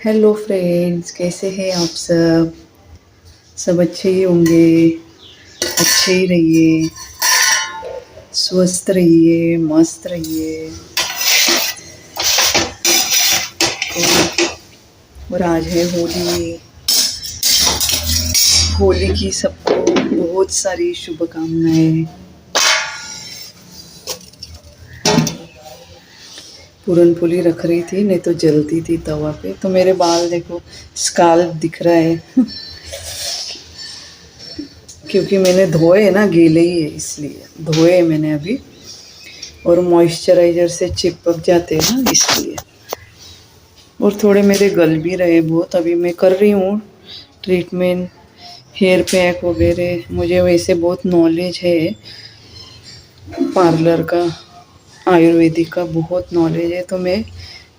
Hello friends, कैसे हैं आप सब। सब अच्छे ही होंगे। अच्छे ही रहिए, स्वस्थ रहिए, मस्त रहिए। और आज है होली। होली की सबको बहुत सारी शुभकामनाएं। पूरन पोली रख रही थी, नहीं तो जलती थी तवा पे। तो मेरे बाल देखो, स्काल्प दिख रहा है क्योंकि मैंने धोए ना, गीले ही है इसलिए धोए मैंने अभी। और मॉइस्चराइज़र से चिपक जाते हैं ना, इसलिए। और थोड़े मेरे गल भी रहे बहुत। अभी मैं कर रही हूँ ट्रीटमेंट, हेयर पैक वगैरह। मुझे वैसे बहुत नॉलेज है पार्लर का, आयुर्वेदिक का बहुत नॉलेज है, तो मैं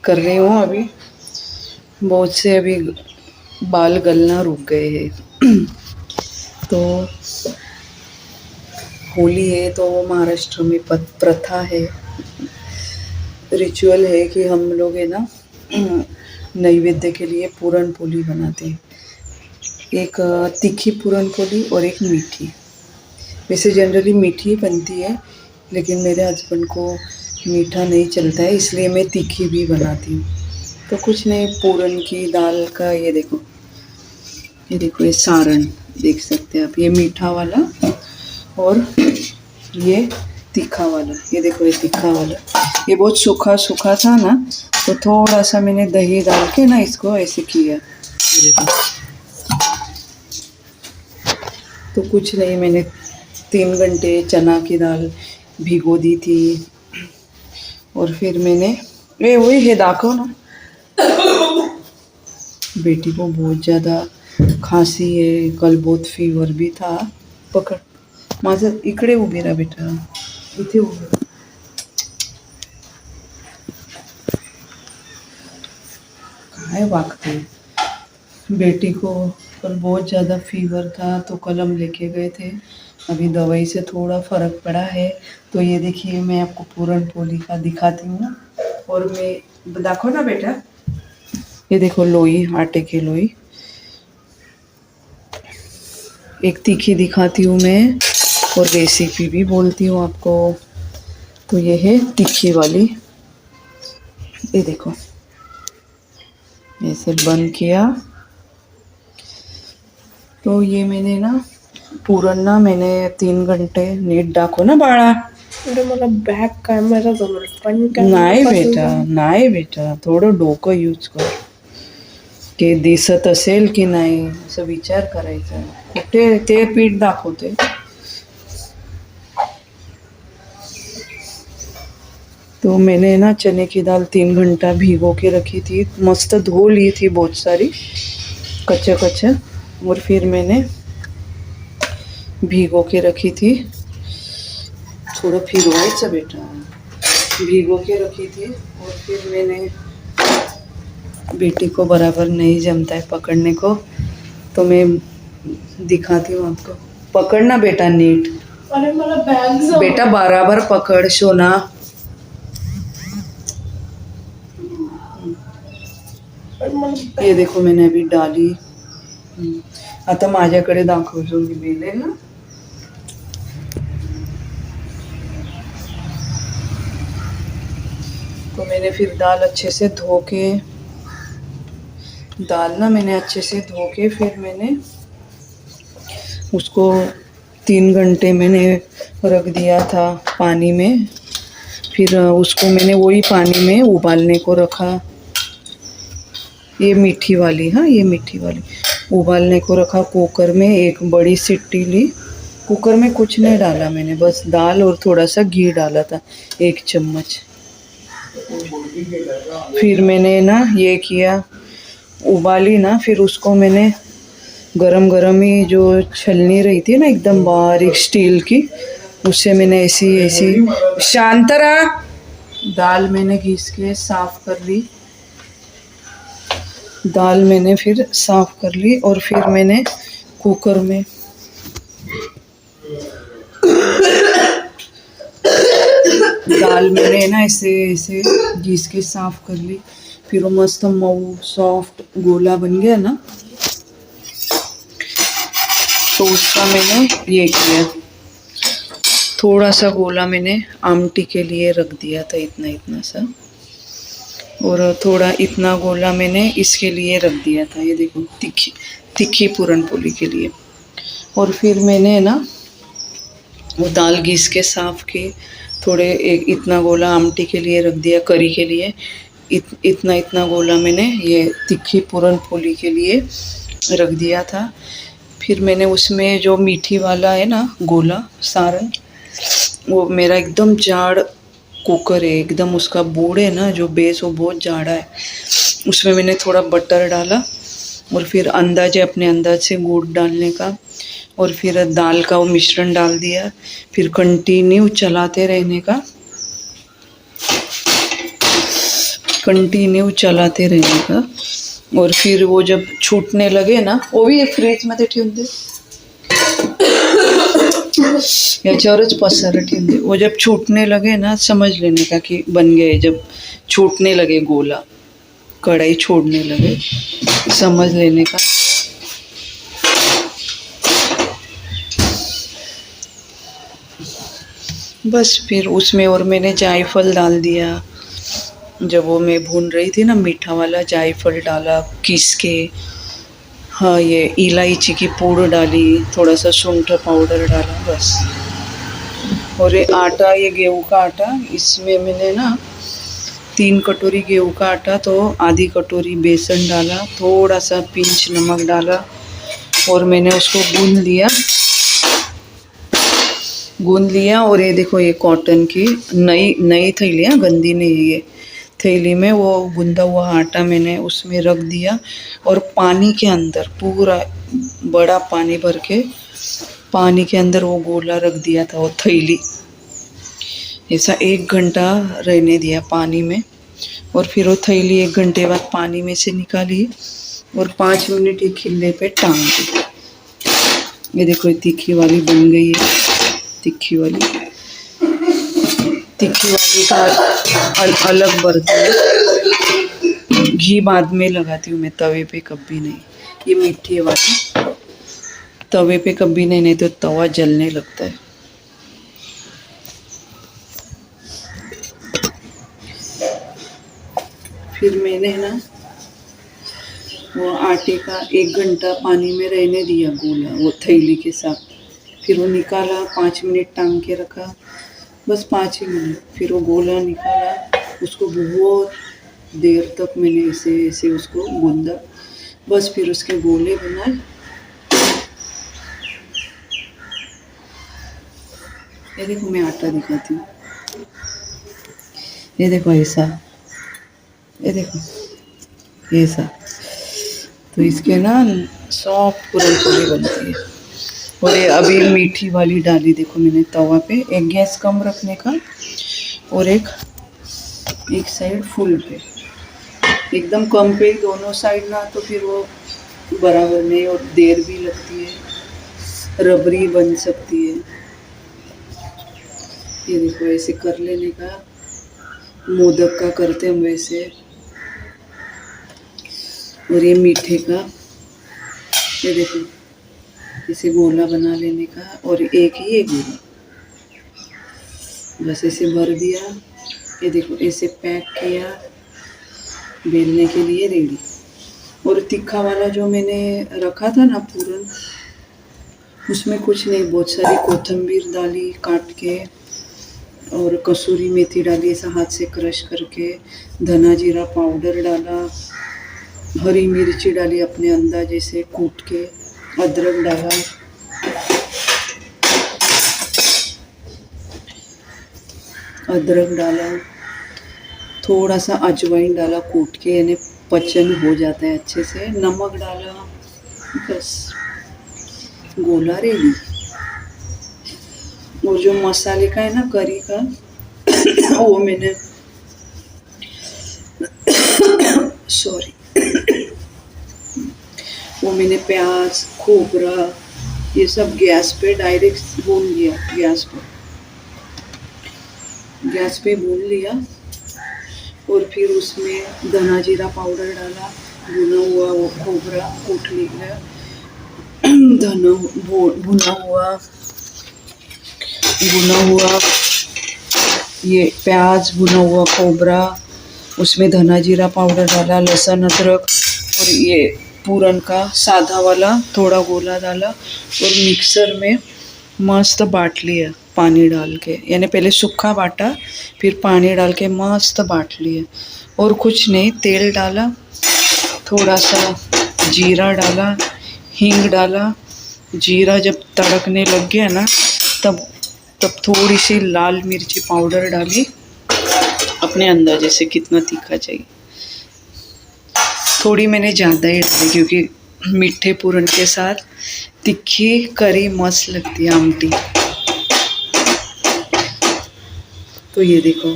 कर रही हूँ अभी। बहुत से अभी बाल गलना रुक गए हैं तो होली है तो महाराष्ट्र में प्रथा है, रिचुअल है कि हम लोग है ना नैवेद्य के लिए पूरन पोली बनाते हैं। एक तीखी पूरन पोली और एक मीठी। वैसे जनरली मीठी ही बनती है, लेकिन मेरे हस्बैंड को मीठा नहीं चलता है, इसलिए मैं तीखी भी बनाती हूँ। तो कुछ नहीं, पूरन की दाल का ये देखो, ये सारण देख सकते हैं आप। ये मीठा वाला और ये तीखा वाला। ये देखो, ये तीखा वाला। ये बहुत सूखा सूखा था ना, तो थोड़ा सा मैंने दही डाल के ना इसको ऐसे किया। ये देखो। तो कुछ नहीं, मैंने 3 घंटे चना की दाल भिगो दी थी। और फिर मैंने वही है दाखो ना, बेटी को बहुत ज़्यादा खांसी है, कल बहुत फीवर भी था। पकड़ माझं, इकडे उभी राहा बेटा, इथे उभी राहा। काय वागते। बेटी को कल बहुत ज़्यादा फीवर था, तो कल हम लेके गए थे। अभी दवाई से थोड़ा फ़र्क पड़ा है। तो ये देखिए, मैं आपको पूरन पोली का दिखाती हूँ ना। और मैं देखो ना बेटा, ये देखो लोई, आटे की लोई। एक तीखी दिखाती हूँ मैं, और रेसिपी भी बोलती हूँ आपको। तो ये है तीखी वाली। ये देखो, ऐसे बंद किया। तो ये मैंने ना पूरण ना, मैंने 3 घंटे नीट दाखो ना बाळा। अरे मला बॅक कॅमेरा जवळ पण नाही बेटा, नाही बेटा, थोडं डोकं यूज कर. ते दिसत असेल की नाही असं विचार करायचा. कुठे ते पीठ दाखवते. तो मैंने ना चने की दाल 3 घंटा भिगो के रखी थी, मस्त धो ली थी बहुत सारी, कच्चा कच्चा। और फिर मैंने भिगो के रखी थी, थोड़ा फिरवायचं बेटा, भिगो के रखी थी। और फिर मैंने, बेटी को बराबर नहीं जमता है पकड़ने को, तो मैं दिखाती हूँ आपको। पकड़ना बेटा नीट। अरे मला बॅग बेटा बराबर पकड़ सोना। ये देखो, मैंने अभी डाली। आता माझ्याकडे दाखवतो मी बेले ना। तो मैंने फिर दाल अच्छे से धो के, दाल ना मैंने अच्छे से धो के, फिर मैंने उसको 3 घंटे मैंने रख दिया था पानी में। फिर उसको मैंने वही पानी में उबालने को रखा। ये मीठी वाली, हाँ ये मीठी वाली उबालने को रखा कुकर में। एक बड़ी सीटी ली। कुकर में कुछ नहीं डाला मैंने, बस दाल और थोड़ा सा घी डाला था, 1 चम्मच। फिर मैंने ना ये किया, उबाली ना, फिर उसको मैंने गरम गरम ही जो छलनी रही थी ना एकदम बारीक स्टील की, उससे मैंने ऐसी ऐसी, शांत रहा। दाल मैंने घिस के साफ कर ली। दाल मैंने फिर साफ कर ली, और फिर मैंने कुकर में दाल मैंने ना ऐसे ऐसे घिस के साफ कर ली। फिर वो मस्त मऊ सॉफ्ट गोला बन गया ना, तो उसका मैंने ये किया, थोड़ा सा गोला मैंने आमटी के लिए रख दिया था, इतना इतना सा, और थोड़ा इतना गोला मैंने इसके लिए रख दिया था, ये देखो तिखी तिखी पूरन पोली के लिए। और फिर मैंने ना वो दाल घिस के साफ के थोड़े एक इतना गोला आमटी के लिए रख दिया, करी के लिए इतना इतना गोला मैंने ये तिखी पूरन पोली के लिए रख दिया था। फिर मैंने उसमें जो मीठी वाला है ना गोला सारन, वो मेरा एकदम जाड़ कुकर है, एकदम उसका बोर्ड है ना जो बेस, वो बहुत जाड़ा है। उसमें मैंने थोड़ा बटर डाला और फिर अंदाजे अपने अंदाज से गुड़ डालने का, और फिर दाल का वो मिश्रण डाल दिया, फिर कंटिन्यू चलाते रहने का, कंटिन्यू चलाते रहने का। और फिर वो जब छूटने लगे ना, वो भी फ्रीज मध्ये ठेवून दे, याच्यावरच पसारा ठेवून दे। वो जब छूटने लगे ना, समझ लेने का कि बन गए। जब छूटने लगे गोला, कढ़ाई छोड़ने लगे, समझ लेने का। बस फिर उसमें और मैंने जायफल डाल दिया, जब वो मैं भून रही थी ना, मीठा वाला जायफल डाला किस के, हाँ ये इलायची की पूड़ डाली, थोड़ा सा सूंठ पाउडर डाला, बस। और ये आटा, ये गेहूं का आटा, इसमें मैंने ना 3 कटोरी गेहूं का आटा, तो आधी कटोरी बेसन डाला, थोड़ा सा पिंच नमक डाला, और मैंने उसको गूंद लिया। और ये देखो ये कॉटन की नई थैली है, गंदी नहीं है ये, थैली में वो गूंदा हुआ आटा मैंने उसमें रख दिया, और पानी के अंदर पूरा बड़ा पानी भर के पानी के अंदर वो गोला रख दिया था, वो थैली। ऐसा 1 घंटा रहने दिया पानी में, और फिर वो थैली 1 घंटे बाद पानी में से निकाली, और 5 मिनट ये खिल्ले पे टांग दी। ये देखो ये तीखी वाली बन गई है, तीखी वाली का अलग बर्तन है। घी बाद में लगाती हूँ मैं, तवे पे कभी नहीं। ये मीठी वाली तवे पे कभी नहीं तो तवा जलने लगता है। फिर मैंने ना वो आटे का 1 घंटा पानी में रहने दिया गोला, वो थैली के साथ। फिर वो निकाला, 5 मिनट टांग के रखा, बस 5 ही मिनट। फिर वो गोला निकाला, उसको बहुत देर तक मैंने ऐसे ऐसे उसको गूंदा, बस। फिर उसके गोले बनाए। ये देखो मैं आटा दिखाती हूँ, ये देखो ऐसा, ये देखो ऐसा। तो इसके ना सॉफ्ट पूरन पोली बनती है। और ये अभी मीठी वाली डाली, देखो मैंने तवा पे, एक गैस कम रखने का और एक साइड फुल पे, एकदम कम पे दोनों साइड ना, तो फिर वो बराबर नहीं, और देर भी लगती है, रबड़ी बन सकती है। ये देखो ऐसे कर लेने का, मोदक का करते हम वैसे। और ये मीठे का, ये देखो इसे गोला बना लेने का, और एक ही एक गोला बस ऐसे भर दिया। ये देखो ऐसे पैक किया, बेलने के लिए रेडी। और तीखा वाला जो मैंने रखा था ना पूरन, उसमें कुछ नहीं, बहुत सारी कोथिंबीर डाली काट के, और कसूरी मेथी डाली ऐसा हाथ से क्रश करके, धना जीरा पाउडर डाला, हरी मिर्ची डाली अपने अंदाजे से कूट के, अदरक डाला, थोड़ा सा अजवाइन डाला कूट के, यानी पचन हो जाता है अच्छे से, नमक डाला, बस गोला रेडी। और जो मसाले का है ना करी का, वो मैंने सॉरी वो मैंने प्याज खोबरा ये सब गैस पे डायरेक्ट भून लिया, गैस पे भून लिया। और फिर उसमें धना जीरा पाउडर डाला, भुना हुआ वो खोबरा कूट लिया, भुना हुआ ये प्याज, भुना हुआ खोबरा, उसमें धना जीरा पाउडर डाला, लहसुन अदरक और ये पूरन का सादा वाला थोड़ा गोला डाला और मिक्सर में मस्त बाट लिया पानी डाल के, यानी पहले सूखा बाटा फिर पानी डाल के मस्त बाट लिया। और कुछ नहीं, तेल डाला, थोड़ा सा जीरा डाला, हींग डाला। जीरा जब तड़कने लग गया ना तब थोड़ी सी लाल मिर्ची पाउडर डाली, अपने अंदाजे से कितना तीखा चाहिए। थोड़ी मैंने ज़्यादा ही डाली क्योंकि मीठे पूरन के साथ तीखी करी मस्त लगती है आमटी। तो ये देखो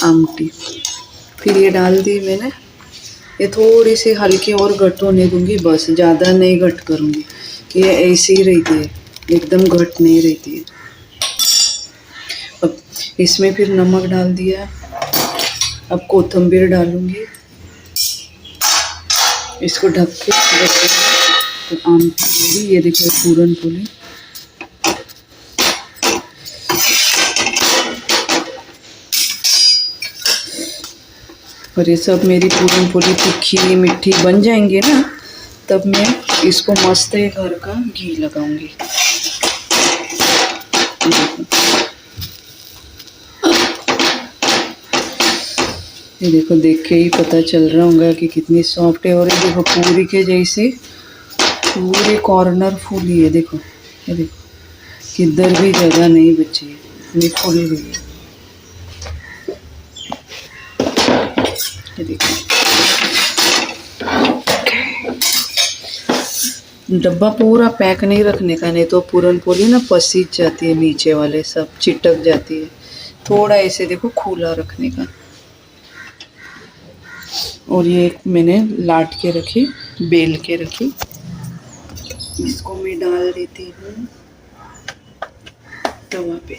आमटी, फिर ये डाल दी मैंने। ये थोड़ी सी हल्की और घट होने दूंगी, बस ज़्यादा नहीं घट करूँगी कि ये ऐसे ही रहती है, एकदम घट नहीं रहती है। अब इसमें फिर नमक डाल दिया, अब कोथिंबीर डालूंगी, इसको ढक के तो आमटी मेरी ये देखो पूरन पोली। और ये सब मेरी पूरन पोली तीखी मीठी बन जाएंगे ना, तब मैं इसको मस्त घर का घी लगाऊंगी। ये देखो, देख के ही पता चल रहा होगा कि कितनी सॉफ्ट है। और ये देखो पूरी के जैसे पूरे कॉर्नर फूली है, देखो ये देखो किधर भी जगह नहीं बची है, इतनी फूली हुई है। ये देखो डब्बा पूरा पैक नहीं रखने का, नहीं तो पूरन पोली ना पसीज जाती है, नीचे वाले सब चिटक जाती है। थोड़ा ऐसे देखो खुला रखने का। और ये मैंने लाट के रखी, बेल के रखी, इसको मैं डाल देती हूँ तवा पे।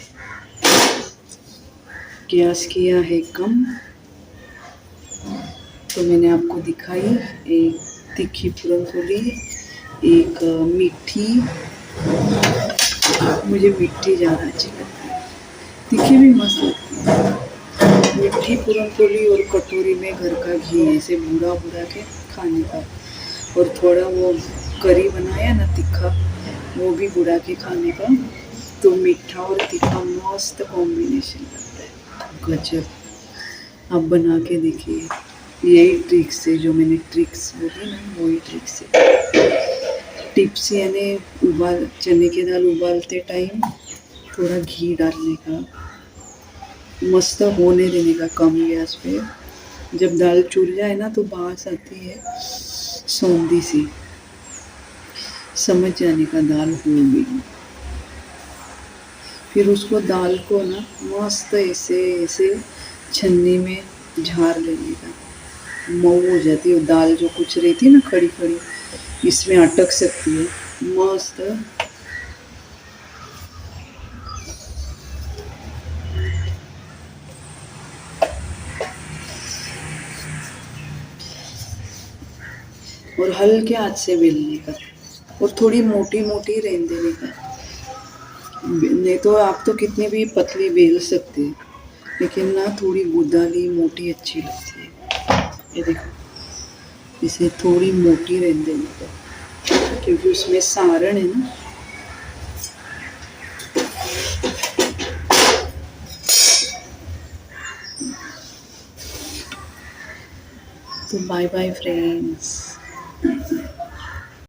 गैस किया है कम। तो मैंने आपको दिखाई एक तीखी पूरन पोली, एक मीठी, मुझे मीठी ज़्यादा अच्छी लगती है, तीखी भी मस्त लगती है। मीठी पूरन पोली और कटोरी में घर का घी ऐसे बुड़ा बुड़ा के खाने का, और थोड़ा वो करी बनाया ना तीखा, वो भी बुड़ा के खाने का, तो मीठा और तीखा मस्त कॉम्बिनेशन लगता है, गजब। आप बना के देखिए, यही ट्रिक से जो मैंने ट्रिक्स बोली ना, वही ट्रिक से टिप्स, यानी चने की दाल उबालते टाइम थोड़ा घी डालने का, मस्त होने देने का कम गैस पे। जब दाल चूर जाए ना तो बास आती है सौंधी सी, समझ जाने का दाल हो गई। फिर उसको दाल को ना मस्त ऐसे ऐसे छन्नी में झाड़ लेने का, मऊ हो जाती है दाल, जो कुछ रहती है ना खड़ी खड़ी, इसमें अटक सकती है मस्त। और हल्के हाथ से बेलने का, और थोड़ी मोटी मोटी रहने देने का, नहीं तो आप तो कितनी भी पतली बेल सकते हैं, लेकिन ना थोड़ी गुदाली मोटी अच्छी लगती है। ये देखो इसे थोड़ी मोटी रहने देने का, क्योंकि उसमें सारण है ना। तो बाय बाय फ्रेंड्स।